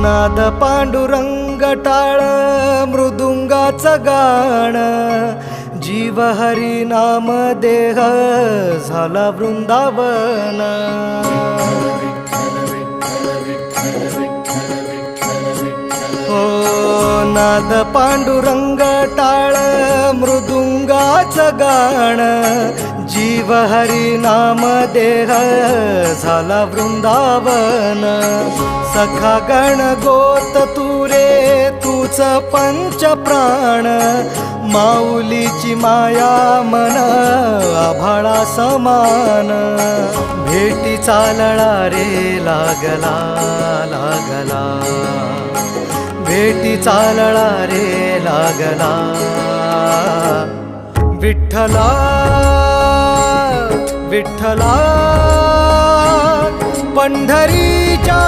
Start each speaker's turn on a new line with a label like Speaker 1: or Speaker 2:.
Speaker 1: नाद पांडुरंग टाळ मृदुंगाचं गाण, जीव हरी नाम देह झाला वृंदावन. हो नाद पांडुरंग टाळ मृदुंगाचं गाण, जीव हरी नाम देह झाला वृंदावन. सखा गण गोत तुरे तूच पंच प्राण, माऊलीची माया मन आभाळा समान. भेटी चालळा रे लागला लागला, भेटी चालळा रे लागला. विठ्ठला विठ्ठला पंढरीच्या